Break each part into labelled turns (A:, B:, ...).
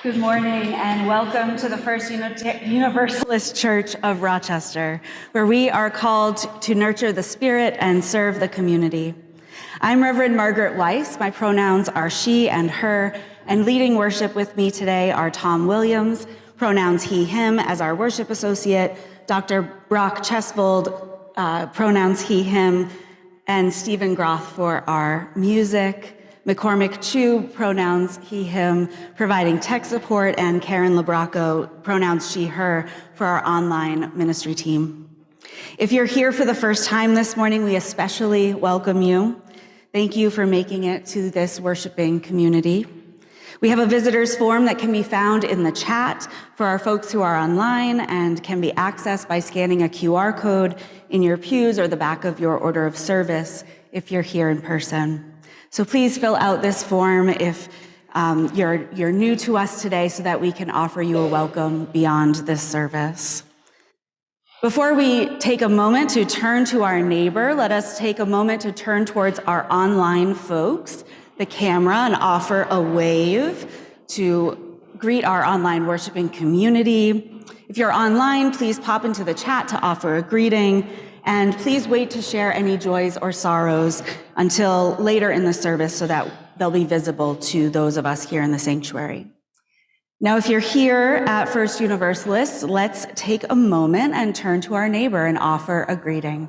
A: Good morning and welcome to the First Universalist Church of Rochester, where we are called to nurture the spirit and serve the community. I'm Reverend Margaret Weis. My pronouns are she and her, and leading worship with me today are Tom Williams, pronouns he, him, as our worship associate, Dr. Brock Chesvold, pronouns he, him, and Stephen Groth for our music. McCormick Chu, pronouns he, him, providing tech support, and Karen Labraco, pronouns she, her, for our online ministry team. If you're here for the first time this morning, we especially welcome you. Thank you for making it to this worshiping community. We have a visitors form that can be found in the chat for our folks who are online and can be accessed by scanning a QR code in your pews or the back of your order of service if you're here in person. So please fill out this form if you're new to us today so that we can offer you a welcome beyond this service. Before we take a moment to turn to our neighbor, let us take a moment to turn towards our online folks, the camera, and offer a wave to greet our online worshiping community. If you're online, please pop into the chat to offer a greeting. And please wait to share any joys or sorrows until later in the service so that they'll be visible to those of us here in the sanctuary. Now, if you're here at First Universalist, let's take a moment and turn to our neighbor and offer a greeting.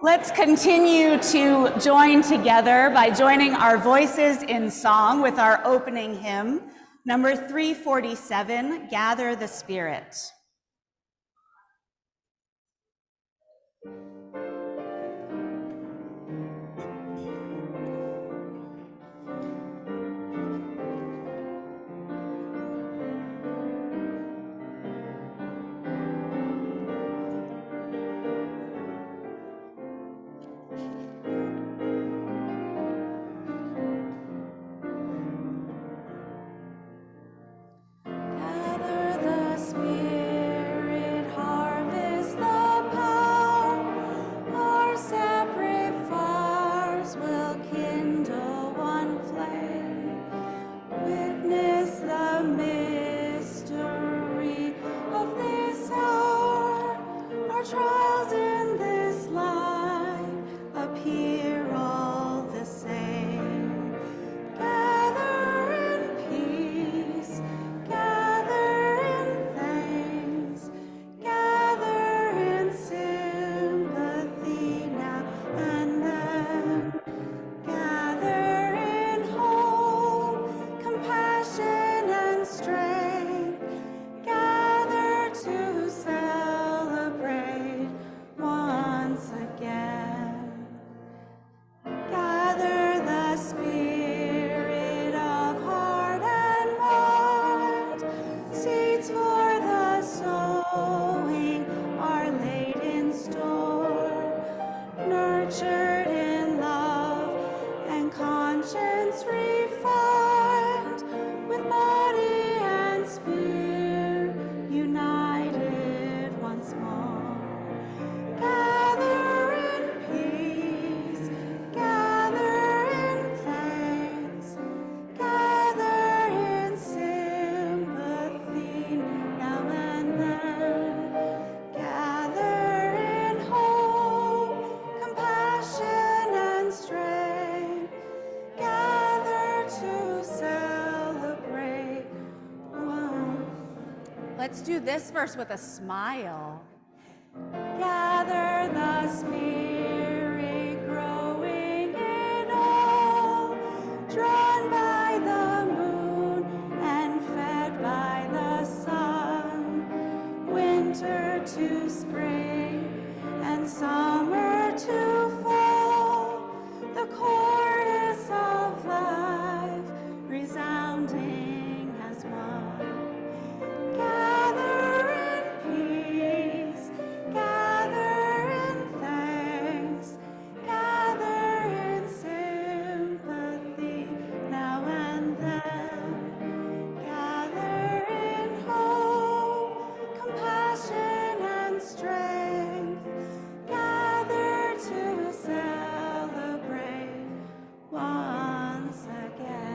A: Let's continue to join together by joining our voices in song with our opening hymn, number 347, Gather the Spirit. let's do this verse with a smile. Gather the Spirit growing in all, drawn by the moon and fed by the sun, winter to spring and summer to fall, the chorus of life resounding as one. Gather in peace, gather in thanks, gather in sympathy now and then, gather in hope, compassion and strength, gather to celebrate once again.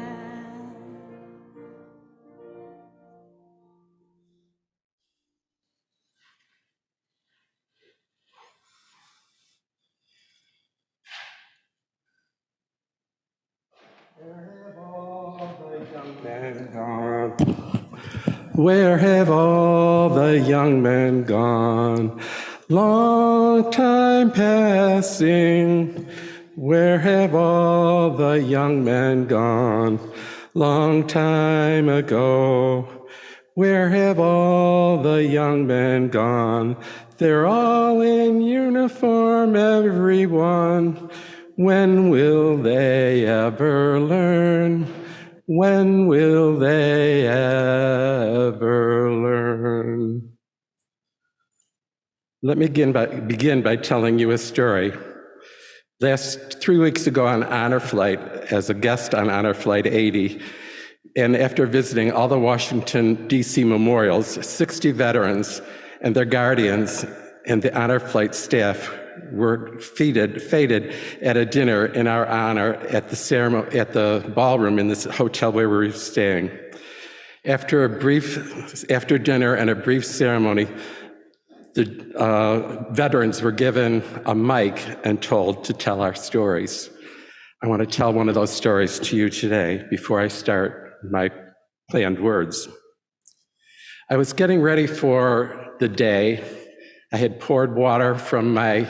B: Where have all the young men gone? Long time passing. Where have all the young men gone? Long time ago. Where have all the young men gone? They're all in uniform, everyone. When will they ever learn? When will they ever learn? Let me begin by telling you a story. 3 weeks ago on Honor Flight, as a guest on Honor Flight 80, and after visiting all the Washington, D.C. memorials, 60 veterans and their guardians and the Honor Flight staff were feted at a dinner in our honor at the ballroom in this hotel where we were staying. After dinner and a brief ceremony, the veterans were given a mic and told to tell our stories. I want to tell one of those stories to you today before I start my planned words. I was getting ready for the day. I had poured water from my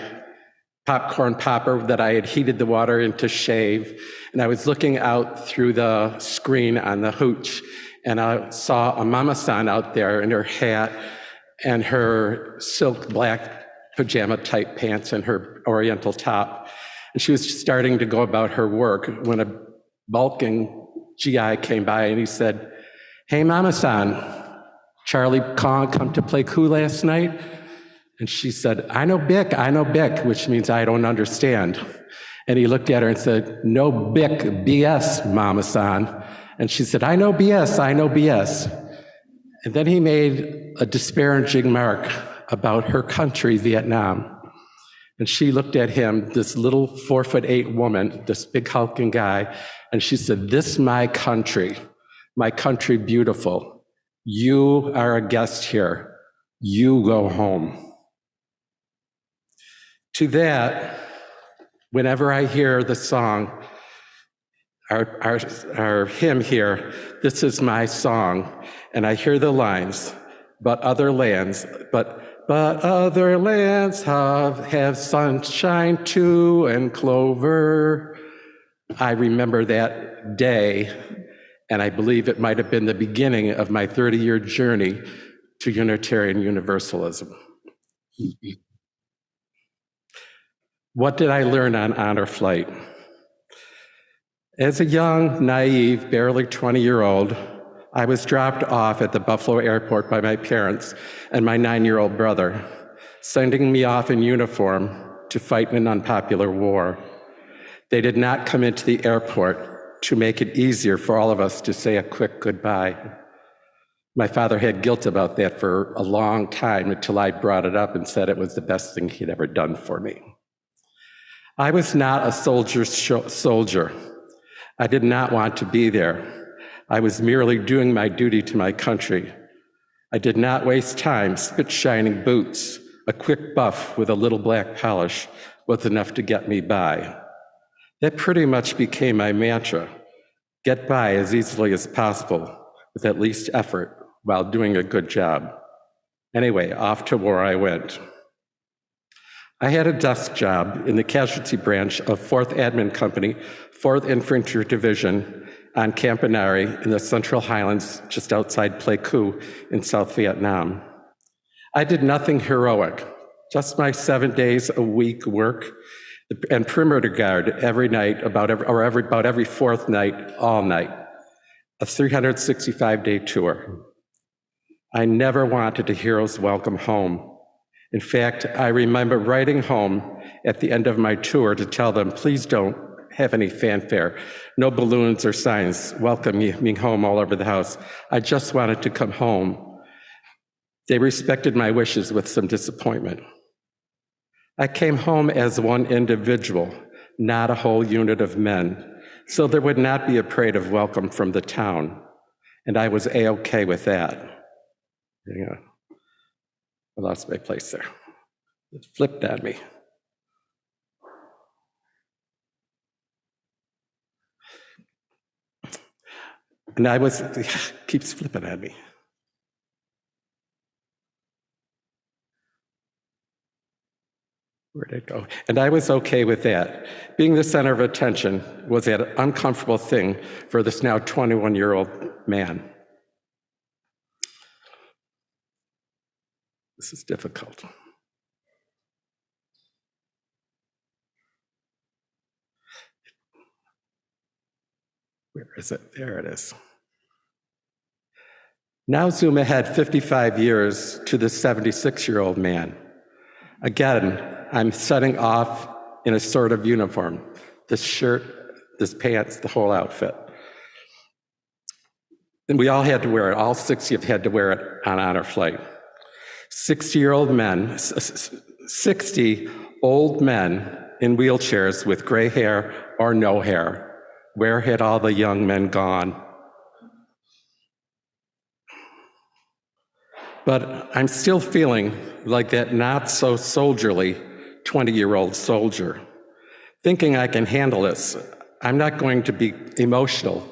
B: popcorn popper that I had heated the water in to shave, and I was looking out through the screen on the hooch, and I saw a mama-san out there in her hat and her silk black pajama type pants and her oriental top. And she was starting to go about her work when a bulking GI came by and he said, "Hey, mama-san, Charlie Kong come to play coup last night?" And she said, I know Bic, which means I don't understand. And he looked at her and said, "No Bic, BS, mama-san." And she said, I know BS. And then he made a disparaging remark about her country, Vietnam. And she looked at him, this little 4'8" woman, this big hulking guy, and she said, "This my country beautiful. You are a guest here. You go home." To that, whenever I hear the song, our hymn here, "This is my song," and I hear the lines, but other lands have sunshine too and clover. I remember that day, and I believe it might have been the beginning of my 30-year journey to Unitarian Universalism. What did I learn on Honor Flight? As a young, naive, barely 20-year-old, I was dropped off at the Buffalo airport by my parents and my 9-year-old brother, sending me off in uniform to fight in an unpopular war. They did not come into the airport to make it easier for all of us to say a quick goodbye. My father had guilt about that for a long time until I brought it up and said it was the best thing he'd ever done for me. I was not a soldier's soldier. I did not want to be there. I was merely doing my duty to my country. I did not waste time. Spit-shining boots, a quick buff with a little black polish was enough to get me by. That pretty much became my mantra: get by as easily as possible with at least effort while doing a good job. Anyway, off to war I went. I had a desk job in the casualty branch of 4th Admin Company, 4th Infantry Division on Campanari in the Central Highlands just outside Pleiku in South Vietnam. I did nothing heroic, just my 7 days a week work and perimeter guard every night, about every fourth night, all night, a 365-day tour. I never wanted a hero's welcome home. In fact, I remember writing home at the end of my tour to tell them, please don't have any fanfare, no balloons or signs welcoming me home all over the house. I just wanted to come home. They respected my wishes with some disappointment. I came home as one individual, not a whole unit of men, so there would not be a parade of welcome from the town, and I was A-okay with that. Yeah. I lost my place there. It flipped at me. And keeps flipping at me. Where'd it go? And I was okay with that. Being the center of attention was an uncomfortable thing for this now 21-year-old man. This is difficult. Where is it? There it is. Now zoom ahead 55 years to the 76-year-old man. Again, I'm setting off in a sort of uniform. This shirt, this pants, the whole outfit. And we all had to wear it. All 60 of us had to wear it on honor flight. 60-year-old men, 60 old men in wheelchairs with gray hair or no hair. Where had all the young men gone? But I'm still feeling like that not so soldierly 20-year-old soldier, thinking I can handle this. I'm not going to be emotional.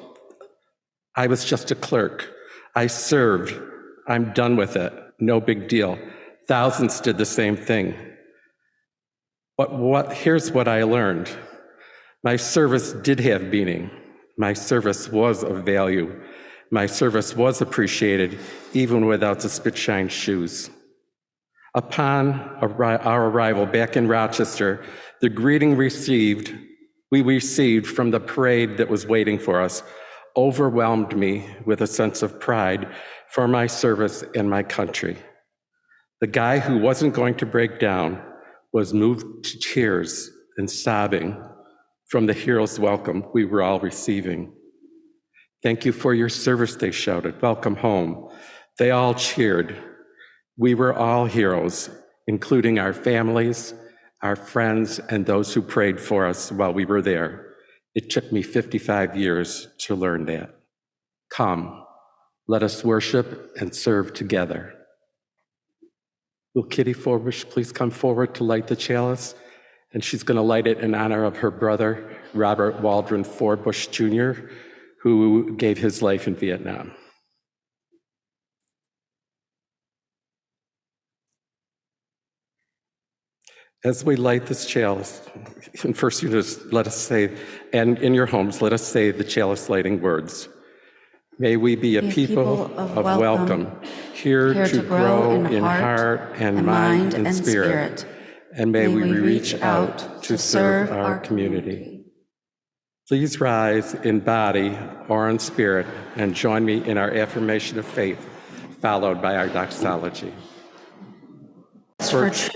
B: I was just a clerk. I served. I'm done with it. No big deal. Thousands did the same thing. But here's what I learned. My service did have meaning. My service was of value. My service was appreciated, even without the spit-shine shoes. Upon our arrival back in Rochester, the greeting we received from the parade that was waiting for us overwhelmed me with a sense of pride for my service and my country. The guy who wasn't going to break down was moved to tears and sobbing from the hero's welcome we were all receiving. Thank you for your service, they shouted. Welcome home. They all cheered. We were all heroes, including our families, our friends, and those who prayed for us while we were there. It took me 55 years to learn that. Come, let us worship and serve together. Will Kitty Forbush please come forward to light the chalice? And she's going to light it in honor of her brother, Robert Waldron Forbush Jr., who gave his life in Vietnam. As we light this chalice, and first you just let us say, and in your homes, let us say the chalice lighting words. May we be a people of welcome, here to grow in heart and mind and spirit. And may we reach out to serve our community. Please rise in body or in spirit and join me in our affirmation of faith, followed by our doxology. For truth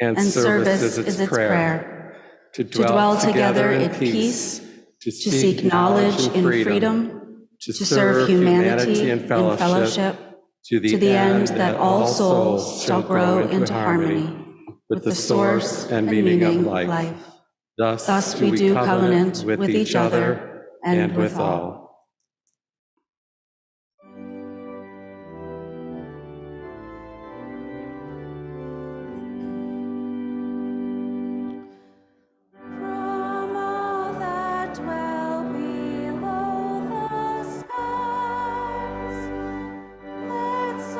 B: and service is its prayer, to dwell together in peace, to seek knowledge in freedom, to serve humanity in fellowship, to the end that all souls shall grow into harmony with the source and meaning of life. Thus we do covenant with each other and with all.
C: Let's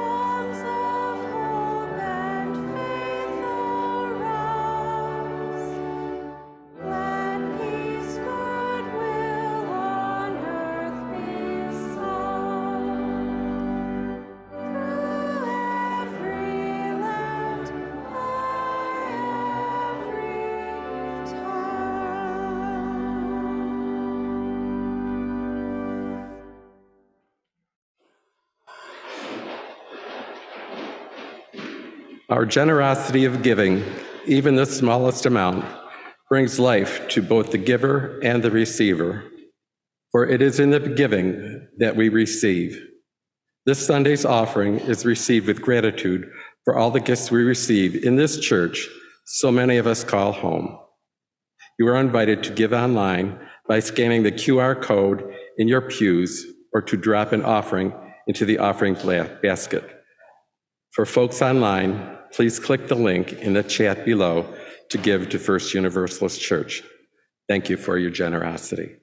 B: Our generosity of giving, even the smallest amount, brings life to both the giver and the receiver. For it is in the giving that we receive. This Sunday's offering is received with gratitude for all the gifts we receive in this church so many of us call home. You are invited to give online by scanning the QR code in your pews or to drop an offering into the offering basket. For folks online, please click the link in the chat below to give to First Universalist Church. Thank you for your generosity.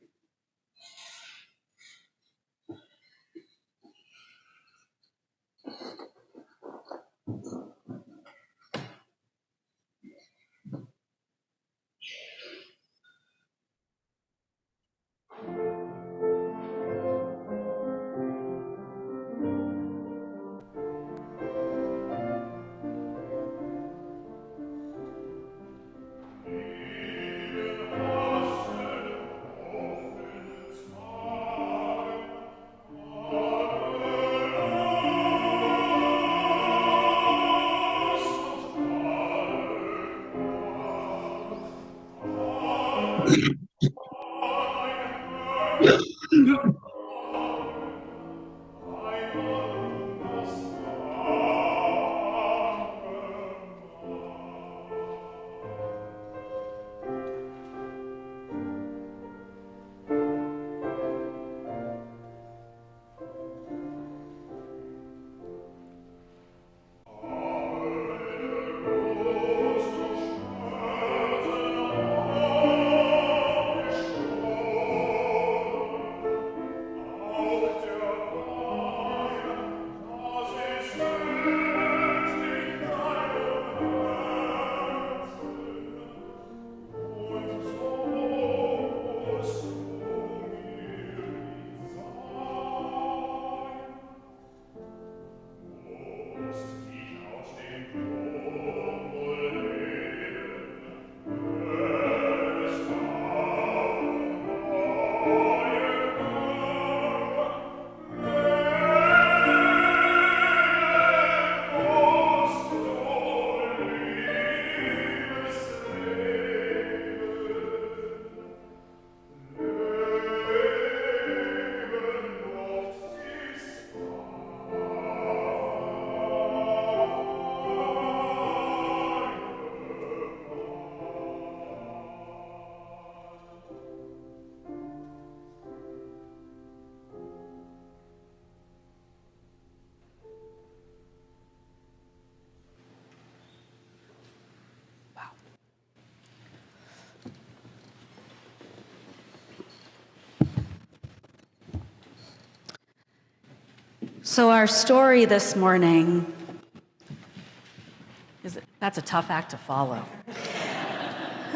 A: So our story this morning that's a tough act to follow.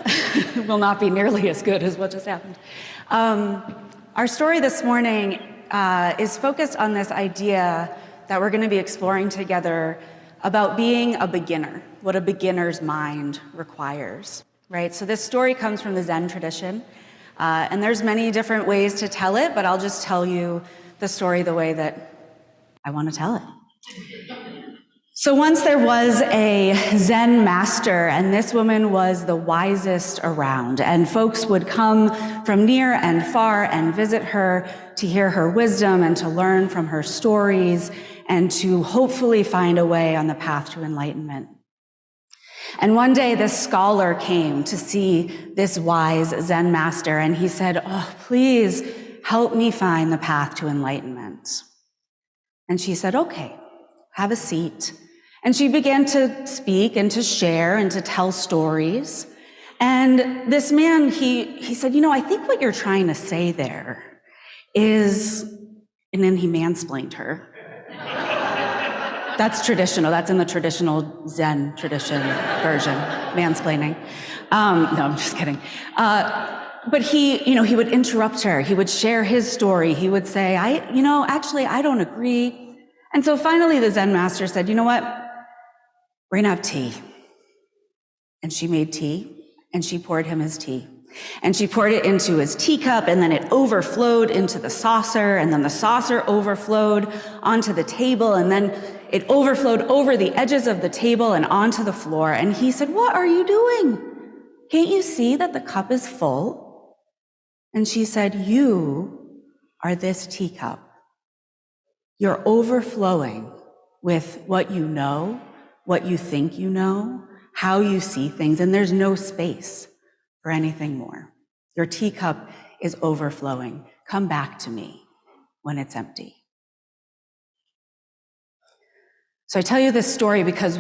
A: It will not be nearly as good as what just happened. Our story this morning is focused on this idea that we're going to be exploring together about being a beginner, what a beginner's mind requires, right? So this story comes from the Zen tradition, and there's many different ways to tell it, but I'll just tell you the story the way that I want to tell it. So once there was a Zen master, and this woman was the wisest around, and folks would come from near and far and visit her to hear her wisdom and to learn from her stories and to hopefully find a way on the path to enlightenment. And one day this scholar came to see this wise Zen master, and he said, "Oh, please help me find the path to enlightenment." And she said, "Okay, have a seat." And she began to speak and to share and to tell stories. And this man, he said, "I think what you're trying to say there is," and then he mansplained her. That's traditional. That's in the traditional Zen tradition version, mansplaining. No, I'm just kidding. But he would interrupt her. He would share his story. He would say, actually, I don't agree. And so finally the Zen master said, "You know what? We're gonna have tea." And she made tea, and she poured him his tea. And she poured it into his teacup, and then it overflowed into the saucer, and then the saucer overflowed onto the table, and then It overflowed over the edges of the table and onto the floor. And he said, "What are you doing? Can't you see that the cup is full?" And she said, "You are this teacup. You're overflowing with what you know, what you think you know, how you see things, and there's no space for anything more. Your teacup is overflowing. Come back to me when it's empty." So I tell you this story because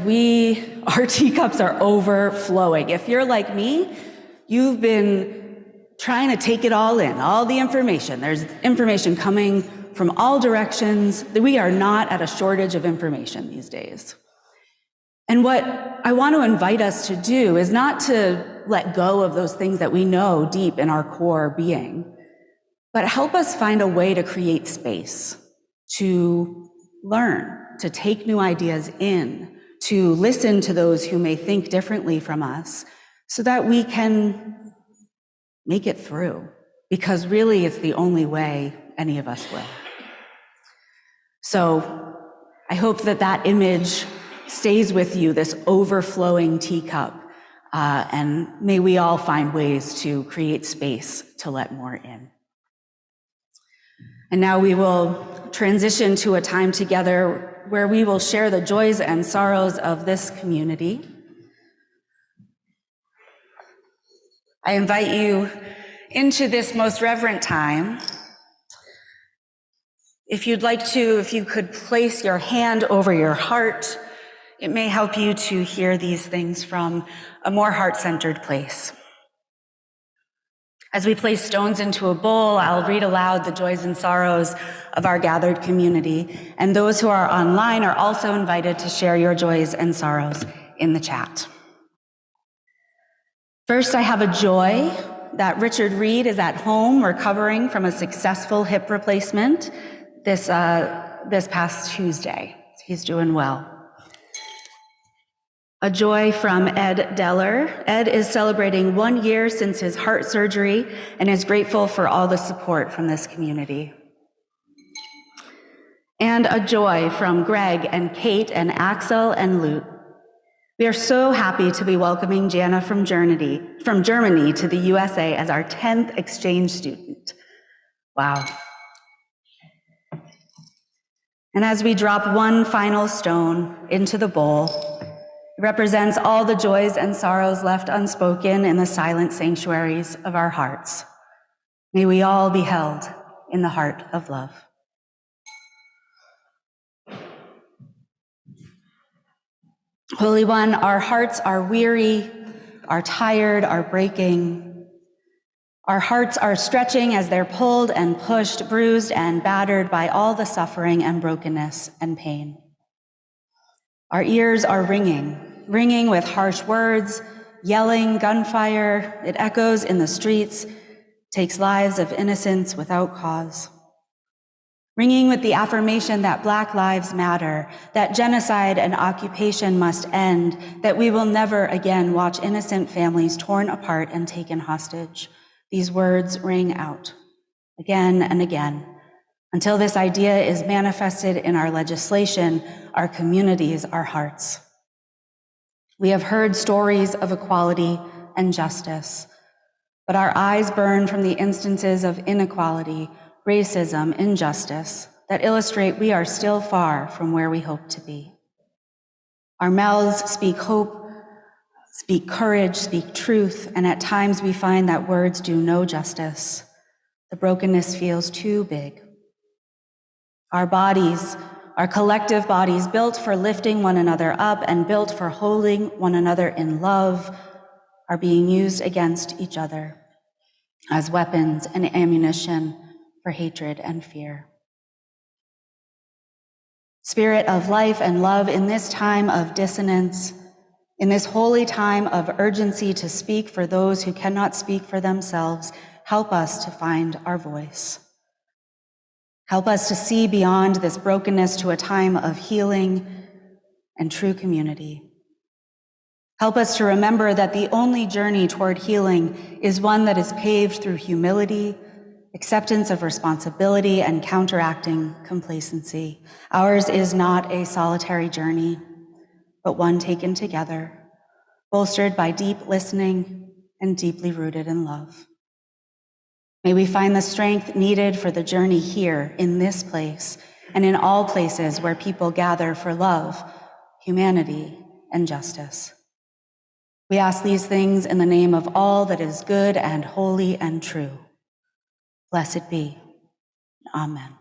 A: our teacups are overflowing. If you're like me, you've been trying to take it all in, all the information. There's information coming from all directions. We are not at a shortage of information these days. And what I want to invite us to do is not to let go of those things that we know deep in our core being, but help us find a way to create space, to learn, to take new ideas in, to listen to those who may think differently from us, so that we can make it through, because really it's the only way any of us will. So I hope that image stays with you, this overflowing teacup, and may we all find ways to create space to let more in. And now we will transition to a time together where we will share the joys and sorrows of this community. I invite you into this most reverent time. If you'd like to, if you could place your hand over your heart, it may help you to hear these things from a more heart-centered place. As we place stones into a bowl, I'll read aloud the joys and sorrows of our gathered community, and those who are online are also invited to share your joys and sorrows in the chat. First, I have a joy that Richard Reed is at home recovering from a successful hip replacement this past Tuesday. He's doing well. A joy from Ed Deller. Ed is celebrating 1 year since his heart surgery and is grateful for all the support from this community. And a joy from Greg and Kate and Axel and Lute. We are so happy to be welcoming Jana from Germany to the USA as our 10th exchange student. Wow. And as we drop one final stone into the bowl, it represents all the joys and sorrows left unspoken in the silent sanctuaries of our hearts. May we all be held in the heart of love. Holy One, our hearts are weary, are tired, are breaking. Our hearts are stretching as they're pulled and pushed, bruised and battered by all the suffering and brokenness and pain. Our ears are ringing with harsh words, yelling, gunfire. It echoes in the streets, takes lives of innocents without cause. Ringing with the affirmation that Black lives matter, that genocide and occupation must end, that we will never again watch innocent families torn apart and taken hostage. These words ring out again and again until this idea is manifested in our legislation, our communities, our hearts. We have heard stories of equality and justice, but our eyes burn from the instances of inequality, racism, injustice that illustrate we are still far from where we hope to be. Our mouths speak hope, speak courage, speak truth, and at times we find that words do no justice. The brokenness feels too big. Our bodies, our collective bodies built for lifting one another up and built for holding one another in love, are being used against each other as weapons and ammunition for hatred and fear. Spirit of life and love, in this time of dissonance, in this holy time of urgency to speak for those who cannot speak for themselves, help us to find our voice. Help us to see beyond this brokenness to a time of healing and true community. Help us to remember that the only journey toward healing is one that is paved through humility, acceptance of responsibility, and counteracting complacency. Ours is not a solitary journey, but one taken together, bolstered by deep listening and deeply rooted in love. May we find the strength needed for the journey here, in this place, and in all places where people gather for love, humanity, and justice. We ask these things in the name of all that is good and holy and true. Blessed be. Amen.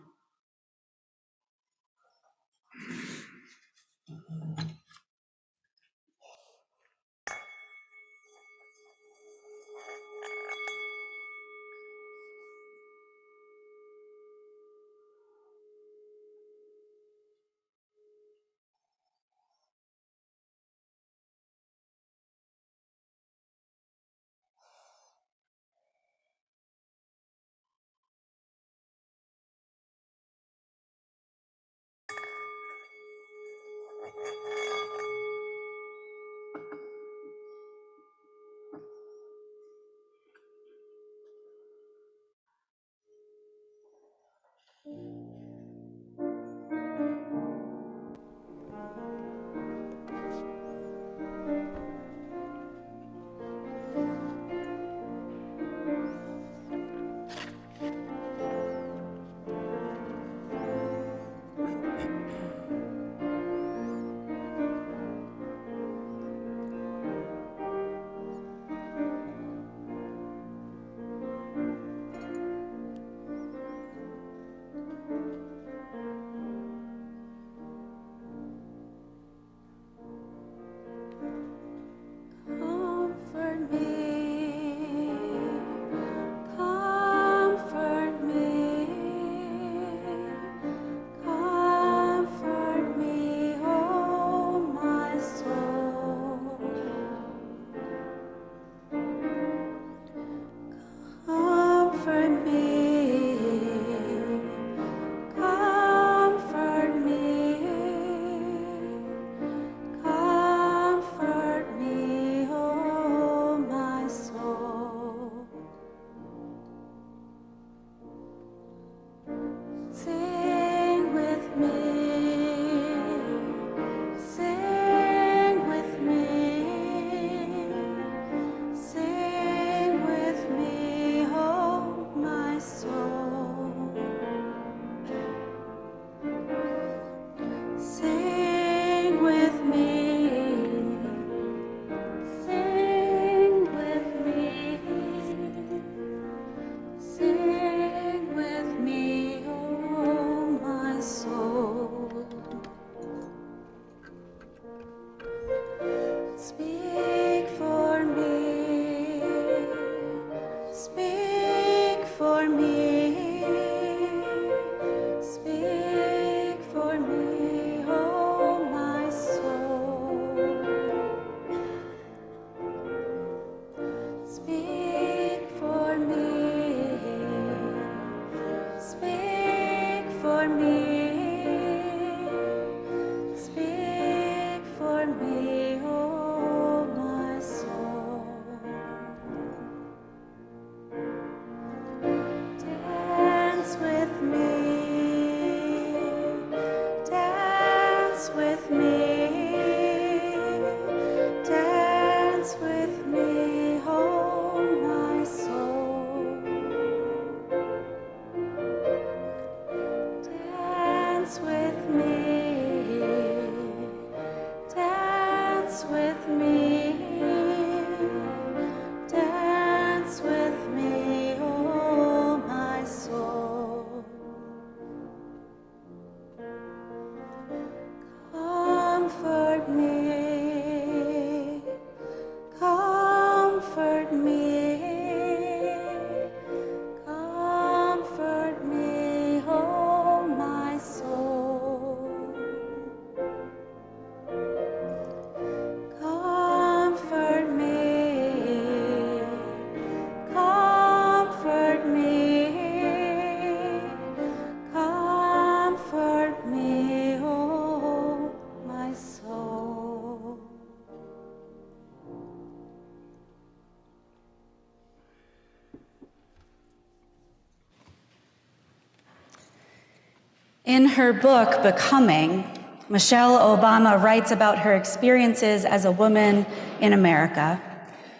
A: In her book, Becoming, Michelle Obama writes about her experiences as a woman in America,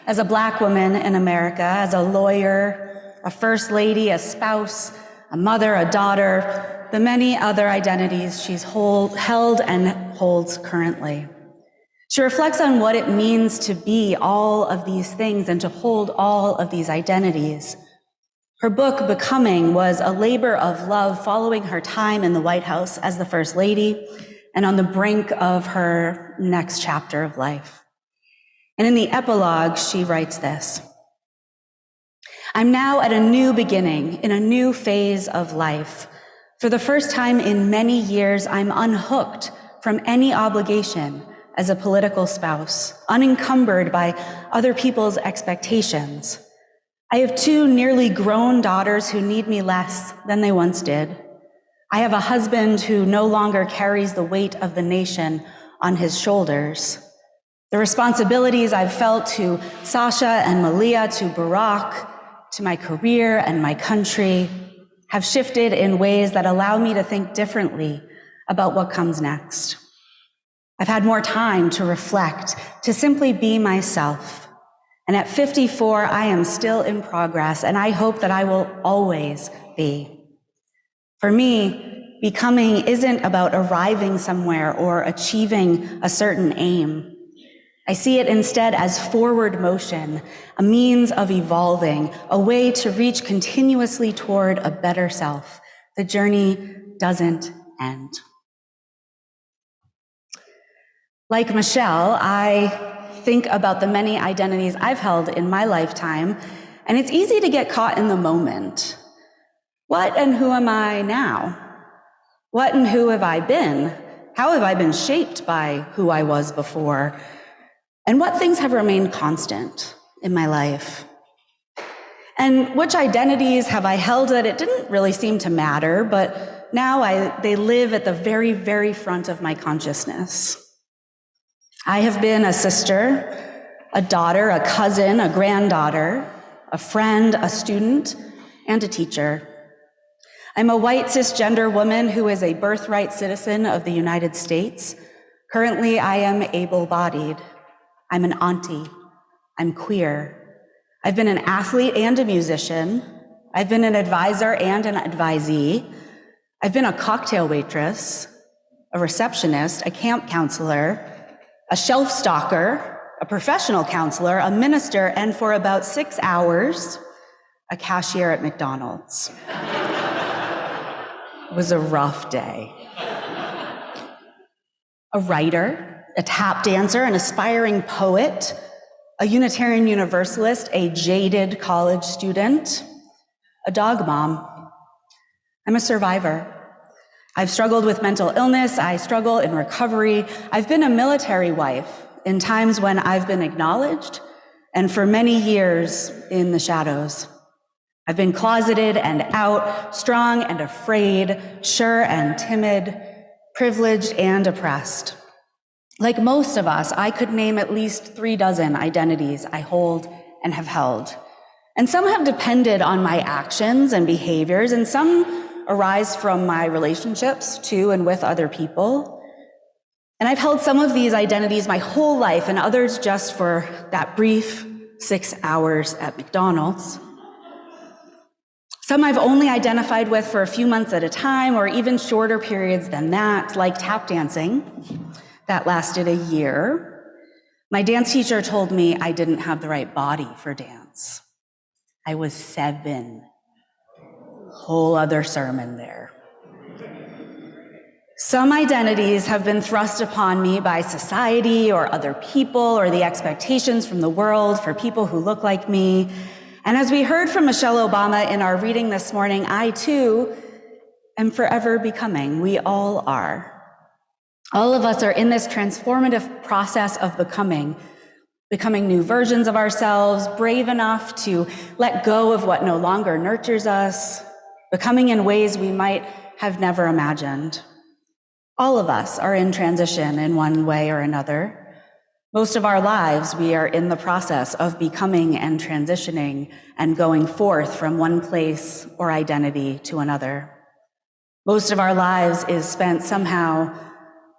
A: as a Black woman in America, as a lawyer, a first lady, a spouse, a mother, a daughter, the many other identities she's held and holds currently. She reflects on what it means to be all of these things and to hold all of these identities. Her book, Becoming, was a labor of love following her time in the White House as the First Lady and on the brink of her next chapter of life. And in the epilogue, she writes this: I'm now at a new beginning, in a new phase of life. For the first time in many years, I'm unhooked from any obligation as a political spouse, unencumbered by other people's expectations. I have 2 nearly grown daughters who need me less than they once did. I have a husband who no longer carries the weight of the nation on his shoulders. The responsibilities I've felt to Sasha and Malia, to Barack, to my career and my country have shifted in ways that allow me to think differently about what comes next. I've had more time to reflect, to simply be myself. And at 54, I am still in progress, and I hope that I will always be. For me, becoming isn't about arriving somewhere or achieving a certain aim. I see it instead as forward motion, a means of evolving, a way to reach continuously toward a better self. The journey doesn't end. Like Michelle, I think about the many identities I've held in my lifetime, and it's easy to get caught in the moment. What and who am I now? What and who have I been? How have I been shaped by who I was before? And what things have remained constant in my life? And which identities have I held that it didn't really seem to matter, but now they live at the very, very front of my consciousness? I have been a sister, a daughter, a cousin, a granddaughter, a friend, a student, and a teacher. I'm a white cisgender woman who is a birthright citizen of the United States. Currently, I am able-bodied. I'm an auntie. I'm queer. I've been an athlete and a musician. I've been an advisor and an advisee. I've been a cocktail waitress, a receptionist, a camp counselor, a shelf stalker, a professional counselor, a minister, and for about 6 hours, a cashier at McDonald's. It was a rough day. A writer, a tap dancer, an aspiring poet, a Unitarian Universalist, a jaded college student, a dog mom. I'm a survivor. I've struggled with mental illness. I struggle in recovery. I've been a military wife in times when I've been acknowledged, and for many years in the shadows. I've been closeted and out, strong and afraid, sure and timid, privileged and oppressed. Like most of us, I could name at least 36 identities I hold and have held. And some have depended on my actions and behaviors, and some arise from my relationships to and with other people. And I've held some of these identities my whole life, and others just for that brief 6 hours at McDonald's. Some I've only identified with for a few months at a time, or even shorter periods than that, like tap dancing. That lasted a year. My dance teacher told me I didn't have the right body for dance. I was 7. Whole other sermon there. Some identities have been thrust upon me by society or other people or the expectations from the world for people who look like me. And as we heard from Michelle Obama in our reading this morning, I too am forever becoming. We all are. All of us are in this transformative process of becoming new versions of ourselves, brave enough to let go of what no longer nurtures us, becoming in ways we might have never imagined. All of us are in transition in one way or another. Most of our lives, we are in the process of becoming and transitioning and going forth from one place or identity to another. Most of our lives is spent somehow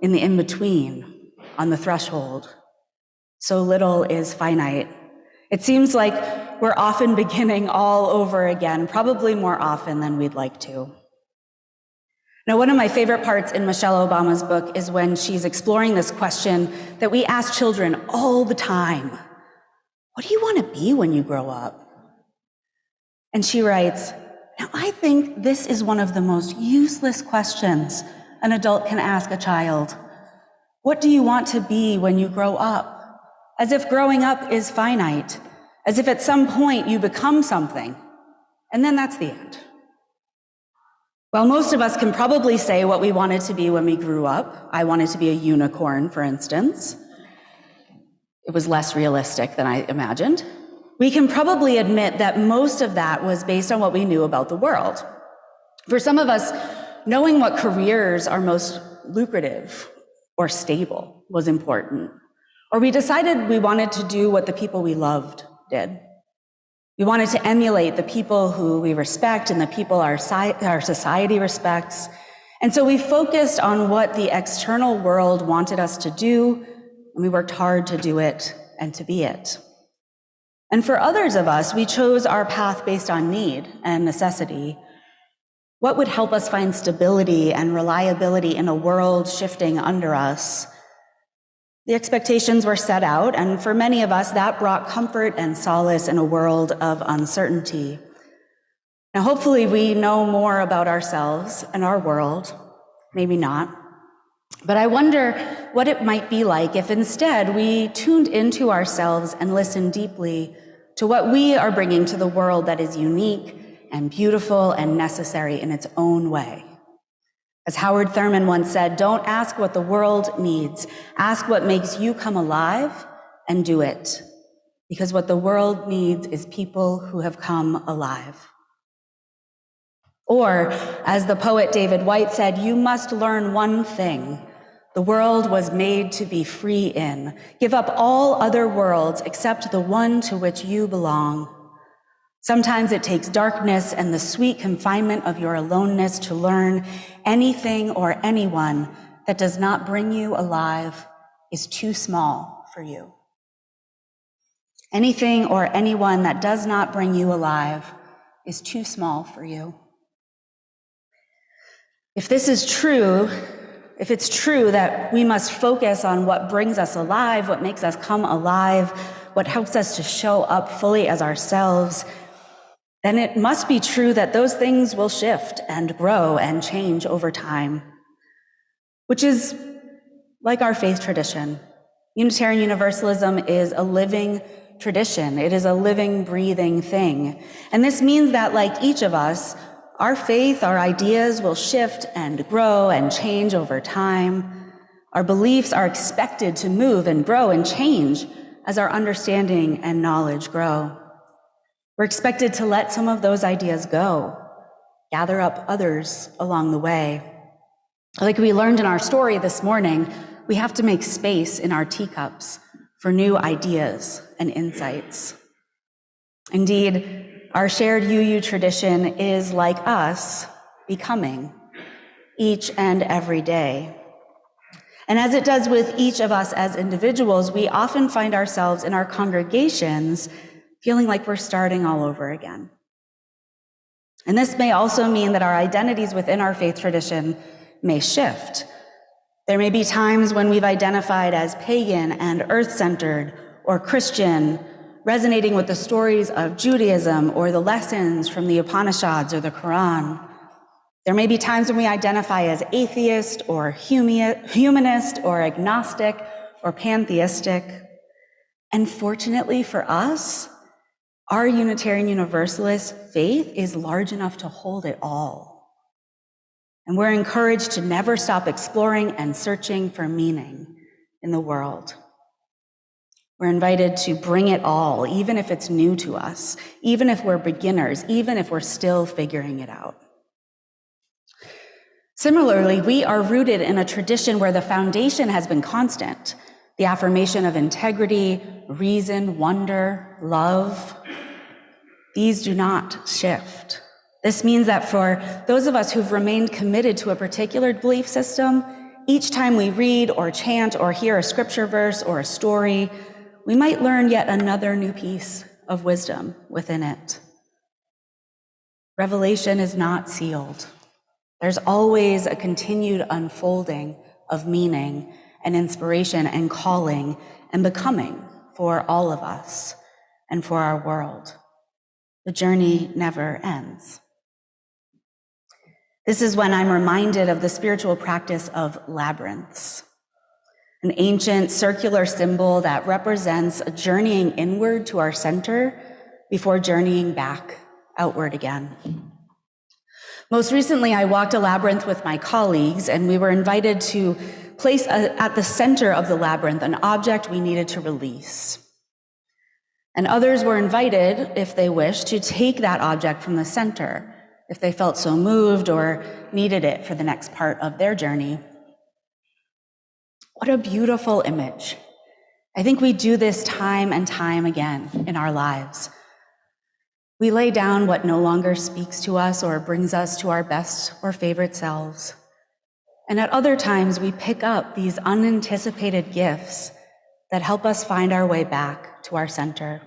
A: in the in-between, on the threshold. So little is finite. It seems like we're often beginning all over again, probably more often than we'd like to. Now, one of my favorite parts in Michelle Obama's book is when she's exploring this question that we ask children all the time. What do you want to be when you grow up? And she writes, now I think this is one of the most useless questions an adult can ask a child. What do you want to be when you grow up? As if growing up is finite, as if at some point you become something, and then that's the end. Well, most of us can probably say what we wanted to be when we grew up. I wanted to be a unicorn, for instance. It was less realistic than I imagined. We can probably admit that most of that was based on what we knew about the world. For some of us, knowing what careers are most lucrative or stable was important. Or we decided we wanted to do what the people we loved did. We wanted to emulate the people who we respect and the people our society respects. And so we focused on what the external world wanted us to do, and we worked hard to do it and to be it. And for others of us, we chose our path based on need and necessity. What would help us find stability and reliability in a world shifting under us? The expectations were set out, and for many of us, that brought comfort and solace in a world of uncertainty. Now, hopefully, we know more about ourselves and our world. Maybe not. But I wonder what it might be like if instead we tuned into ourselves and listened deeply to what we are bringing to the world that is unique and beautiful and necessary in its own way. As Howard Thurman once said, don't ask what the world needs. Ask what makes you come alive and do it. Because what the world needs is people who have come alive. Or, as the poet David White said, you must learn one thing. The world was made to be free in. Give up all other worlds except the one to which you belong. Sometimes it takes darkness and the sweet confinement of your aloneness to learn anything or anyone that does not bring you alive is too small for you. Anything or anyone that does not bring you alive is too small for you. If this is true, if it's true that we must focus on what brings us alive, what makes us come alive, what helps us to show up fully as ourselves, then it must be true that those things will shift and grow and change over time, which is like our faith tradition. Unitarian Universalism is a living tradition. It is a living, breathing thing. And this means that, like each of us, our faith, our ideas will shift and grow and change over time. Our beliefs are expected to move and grow and change as our understanding and knowledge grow. We're expected to let some of those ideas go, gather up others along the way. Like we learned in our story this morning, we have to make space in our teacups for new ideas and insights. Indeed, our shared UU tradition is, like us, becoming each and every day. And as it does with each of us as individuals, we often find ourselves in our congregations feeling like we're starting all over again. And this may also mean that our identities within our faith tradition may shift. There may be times when we've identified as pagan and earth-centered or Christian, resonating with the stories of Judaism or the lessons from the Upanishads or the Quran. There may be times when we identify as atheist or humanist or agnostic or pantheistic. And fortunately for us, our Unitarian Universalist faith is large enough to hold it all. And we're encouraged to never stop exploring and searching for meaning in the world. We're invited to bring it all, even if it's new to us, even if we're beginners, even if we're still figuring it out. Similarly, we are rooted in a tradition where the foundation has been constant. The affirmation of integrity, reason, wonder, love. These do not shift. This means that for those of us who've remained committed to a particular belief system, each time we read or chant or hear a scripture verse or a story, we might learn yet another new piece of wisdom within it. Revelation is not sealed. There's always a continued unfolding of meaning and inspiration and calling and becoming for all of us and for our world. The journey never ends. This is when I'm reminded of the spiritual practice of labyrinths, an ancient circular symbol that represents a journeying inward to our center before journeying back outward again. Most recently, I walked a labyrinth with my colleagues, and we were invited to place at the center of the labyrinth an object we needed to release. And others were invited, if they wished, to take that object from the center, if they felt so moved or needed it for the next part of their journey. What a beautiful image. I think we do this time and time again in our lives. We lay down what no longer speaks to us or brings us to our best or favorite selves. And at other times, we pick up these unanticipated gifts that help us find our way back to our center.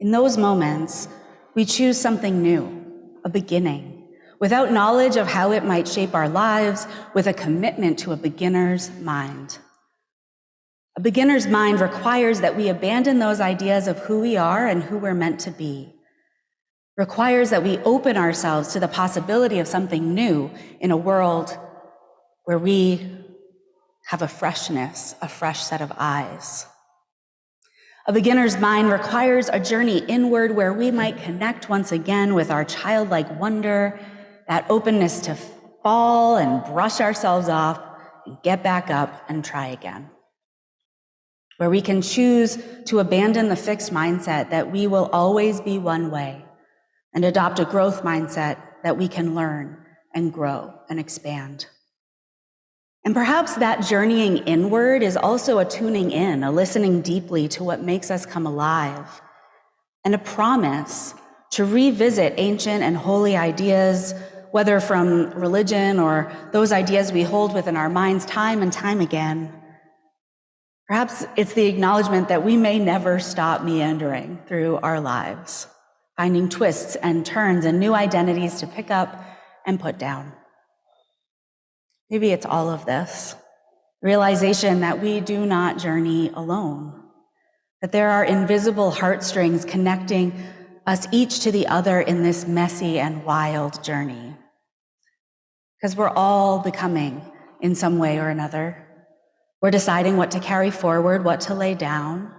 A: In those moments, we choose something new, a beginning, without knowledge of how it might shape our lives, with a commitment to a beginner's mind. A beginner's mind requires that we abandon those ideas of who we are and who we're meant to be. Requires that we open ourselves to the possibility of something new in a world where we have a freshness, a fresh set of eyes. A beginner's mind requires a journey inward where we might connect once again with our childlike wonder, that openness to fall and brush ourselves off and get back up and try again. Where we can choose to abandon the fixed mindset that we will always be one way and adopt a growth mindset that we can learn and grow and expand. And perhaps that journeying inward is also a tuning in, a listening deeply to what makes us come alive, and a promise to revisit ancient and holy ideas, whether from religion or those ideas we hold within our minds time and time again. Perhaps it's the acknowledgement that we may never stop meandering through our lives, finding twists and turns and new identities to pick up and put down. Maybe it's all of this, realization that we do not journey alone, that there are invisible heartstrings connecting us each to the other in this messy and wild journey. Because we're all becoming in some way or another. We're deciding what to carry forward, what to lay down,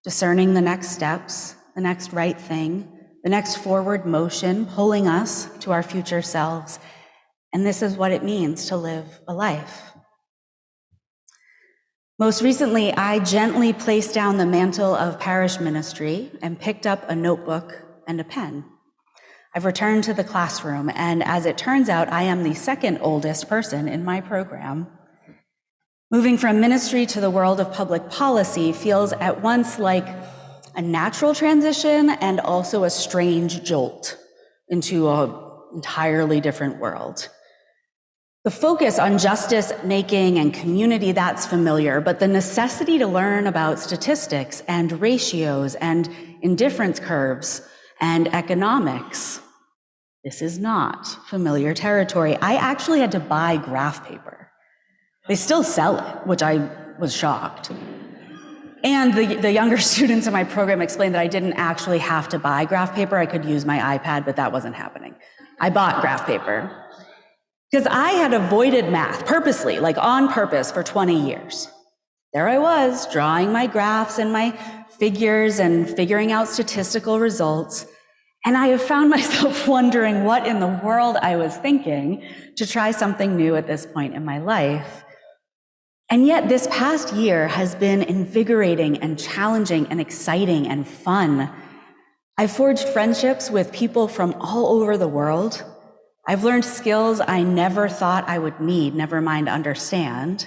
A: discerning the next steps, the next right thing, the next forward motion, pulling us to our future selves. And this is what it means to live a life. Most recently, I gently placed down the mantle of parish ministry and picked up a notebook and a pen. I've returned to the classroom, and as it turns out, I am the second oldest person in my program. Moving from ministry to the world of public policy feels at once like a natural transition and also a strange jolt into an entirely different world. The focus on justice making and community, that's familiar, but the necessity to learn about statistics and ratios and indifference curves and economics, this is not familiar territory. I actually had to buy graph paper. They still sell it, which I was shocked. And the younger students in my program explained that I didn't actually have to buy graph paper. I could use my iPad, but that wasn't happening. I bought graph paper because I had avoided math purposely, like on purpose, for 20 years. There I was, drawing my graphs and my figures and figuring out statistical results. And I have found myself wondering what in the world I was thinking to try something new at this point in my life. And yet this past year has been invigorating and challenging and exciting and fun. I've forged friendships with people from all over the world. I've learned skills I never thought I would need, never mind understand.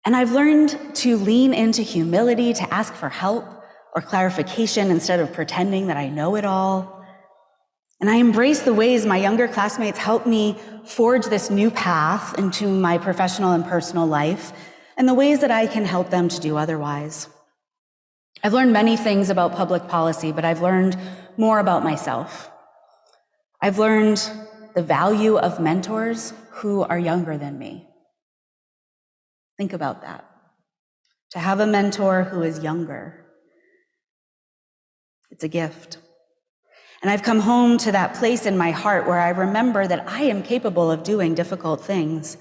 A: And I've learned to lean into humility, to ask for help or clarification instead of pretending that I know it all. And I embrace the ways my younger classmates helped me forge this new path into my professional and personal life, and the ways that I can help them to do otherwise. I've learned many things about public policy, but I've learned more about myself. I've learned the value of mentors who are younger than me. Think about that. To have a mentor who is younger, it's a gift. And I've come home to that place in my heart where I remember that I am capable of doing difficult things.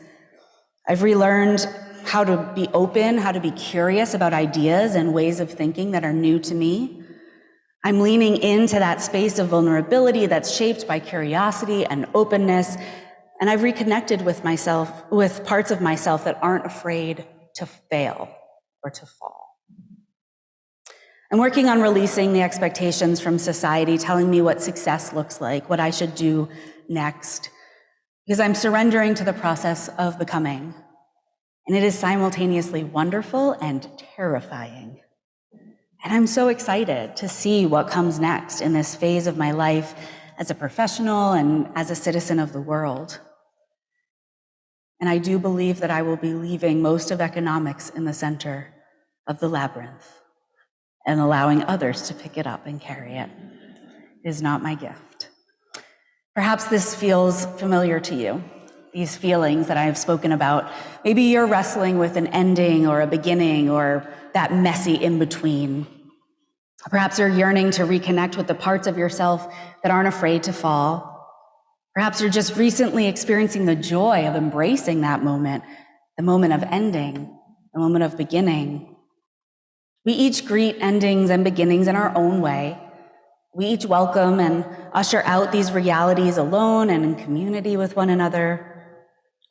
A: I've relearned how to be open, how to be curious about ideas and ways of thinking that are new to me. I'm leaning into that space of vulnerability that's shaped by curiosity and openness, and I've reconnected with myself, with parts of myself that aren't afraid to fail or to fall. I'm working on releasing the expectations from society telling me what success looks like, what I should do next, because I'm surrendering to the process of becoming. And it is simultaneously wonderful and terrifying. And I'm so excited to see what comes next in this phase of my life as a professional and as a citizen of the world. And I do believe that I will be leaving most of economics in the center of the labyrinth and allowing others to pick it up and carry it. It is not my gift. Perhaps this feels familiar to you, these feelings that I have spoken about. Maybe you're wrestling with an ending or a beginning or that messy in-between. Perhaps you're yearning to reconnect with the parts of yourself that aren't afraid to fall. Perhaps you're just recently experiencing the joy of embracing that moment, the moment of ending, the moment of beginning. We each greet endings and beginnings in our own way. We each welcome and usher out these realities alone and in community with one another.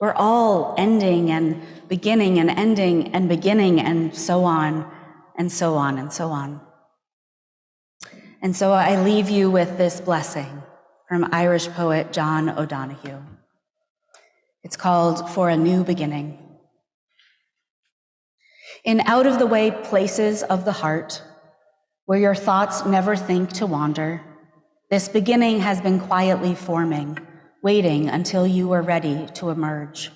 A: We're all ending and beginning and ending and beginning and so on and so on and so on. And so I leave you with this blessing from Irish poet John O'Donohue. It's called For a New Beginning. In out-of-the-way places of the heart, where your thoughts never think to wander, this beginning has been quietly forming, waiting until you were ready to emerge.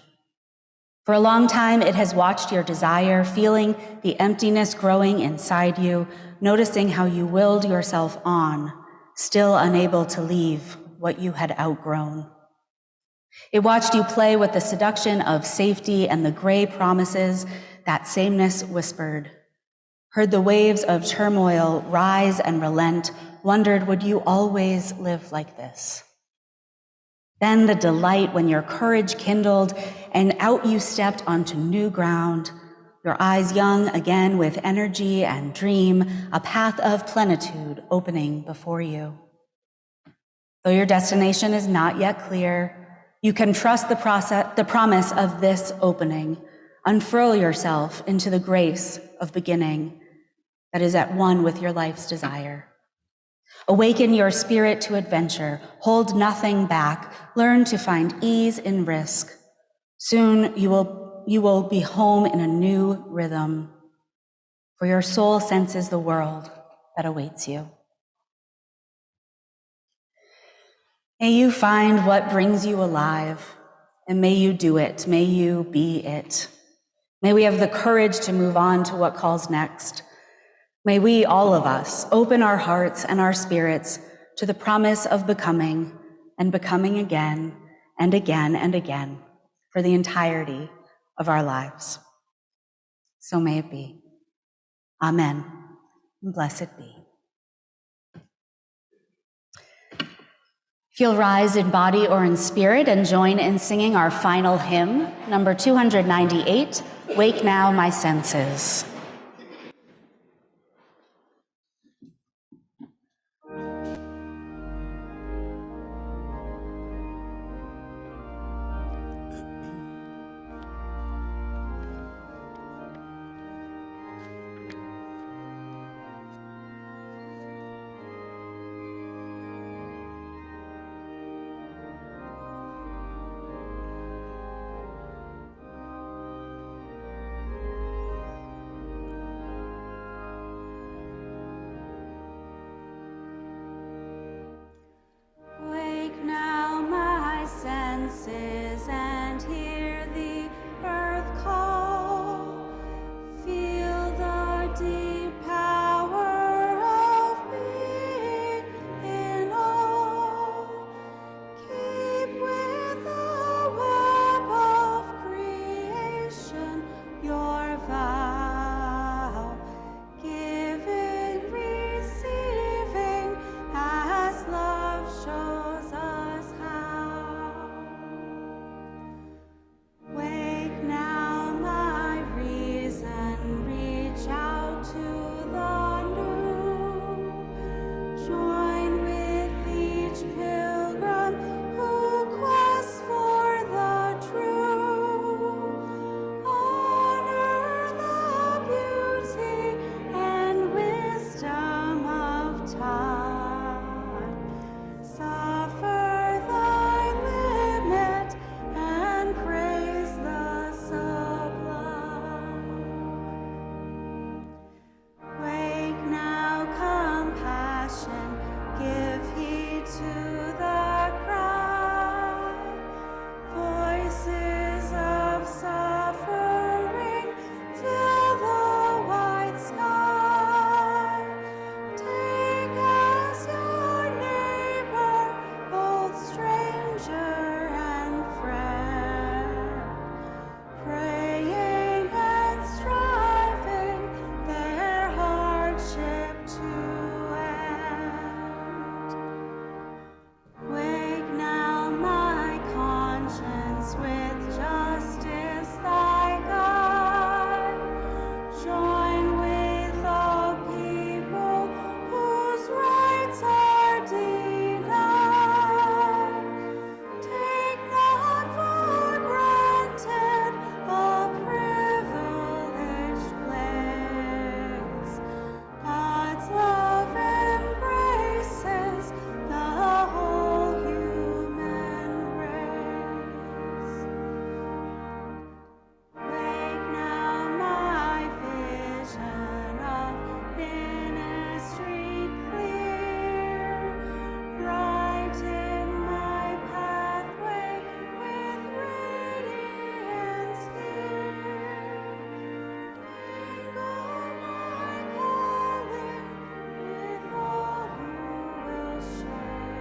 A: For a long time, it has watched your desire, feeling the emptiness growing inside you, noticing how you willed yourself on, still unable to leave what you had outgrown. It watched you play with the seduction of safety and the gray promises that sameness whispered, heard the waves of turmoil rise and relent, wondered, would you always live like this? Then the delight when your courage kindled and out you stepped onto new ground, your eyes young again with energy and dream, a path of plenitude opening before you. Though your destination is not yet clear, you can trust the promise of this opening. Unfurl yourself into the grace of beginning that is at one with your life's desire. Awaken your spirit to adventure. Hold nothing back. Learn to find ease in risk. Soon you will be home in a new rhythm, for your soul senses the world that awaits you. May you find what brings you alive, and may you do it. May you be it. May we have the courage to move on to what calls next. May we, all of us, open our hearts and our spirits to the promise of becoming and becoming again and again and again for the entirety of our lives. So may it be. Amen. And blessed be. If you'll rise in body or in spirit and join in singing our final hymn, number 298, Wake Now My Senses. Join with each pilgrim who quests for the true. Honor the beauty and wisdom of time. Suffer thy limit and praise the sublime. Wake now, compassion, give heed to the cry. Voices of suffering fill the wide sky. Take as your neighbor both stranger and friend, praying and striving their hardship to end. Wake now, my conscience, with justice thy guide. Join with all people whose rights are denied. Take not for granted a privileged place. God's love embraces the whole human race. Wake now, my vision of ministry clear. Brighten my pathway with radiance here. Mingle my calling with all who will share.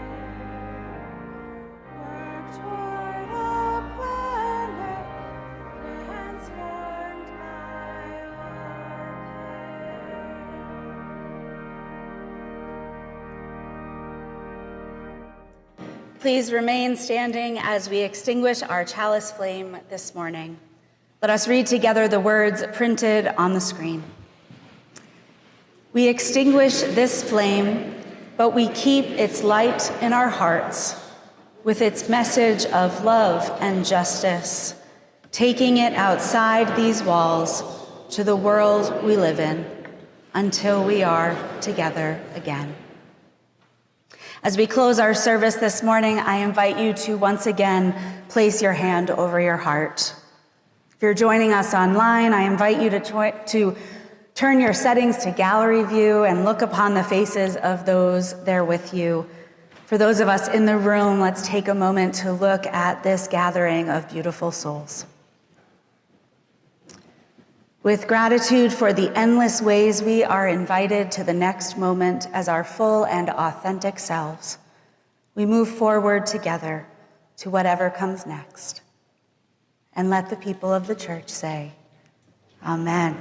A: Work toward a planet transformed by our care. Please remain standing as we extinguish our chalice flame this morning. Let us read together the words printed on the screen. We extinguish this flame, but we keep its light in our hearts with its message of love and justice, taking it outside these walls to the world we live in until we are together again. As we close our service this morning, I invite you to once again place your hand over your heart. If you're joining us online, I invite you to turn your settings to gallery view and look upon the faces of those there with you. For those of us in the room, let's take a moment to look at this gathering of beautiful souls. With gratitude for the endless ways we are invited to the next moment as our full and authentic selves, we move forward together to whatever comes next. And let the people of the church say, Amen.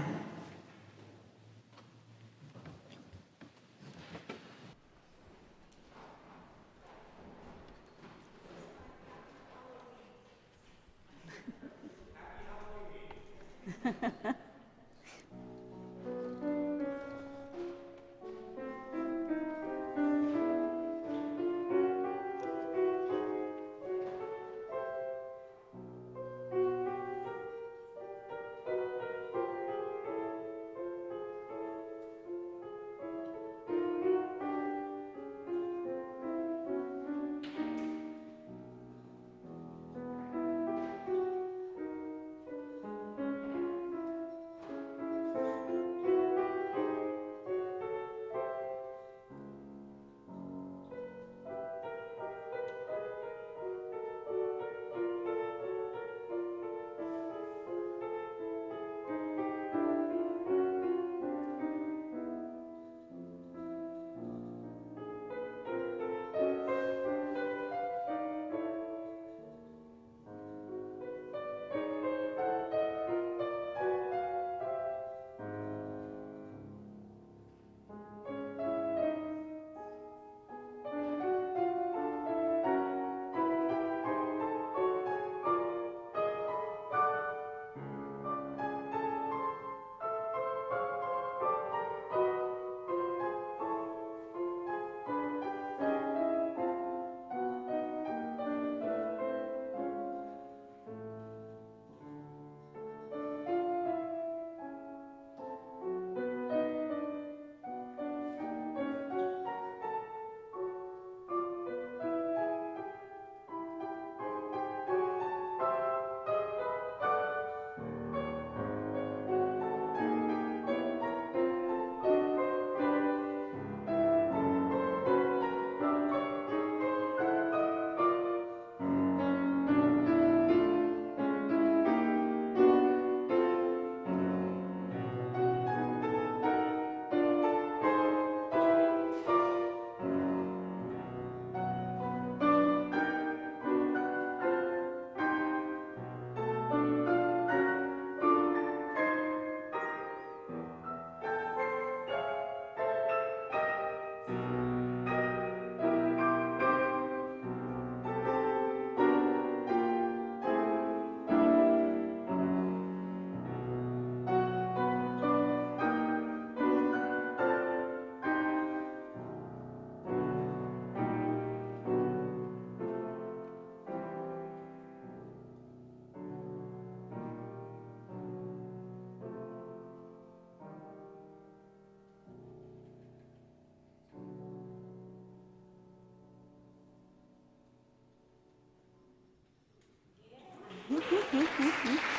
A: Mm-hmm.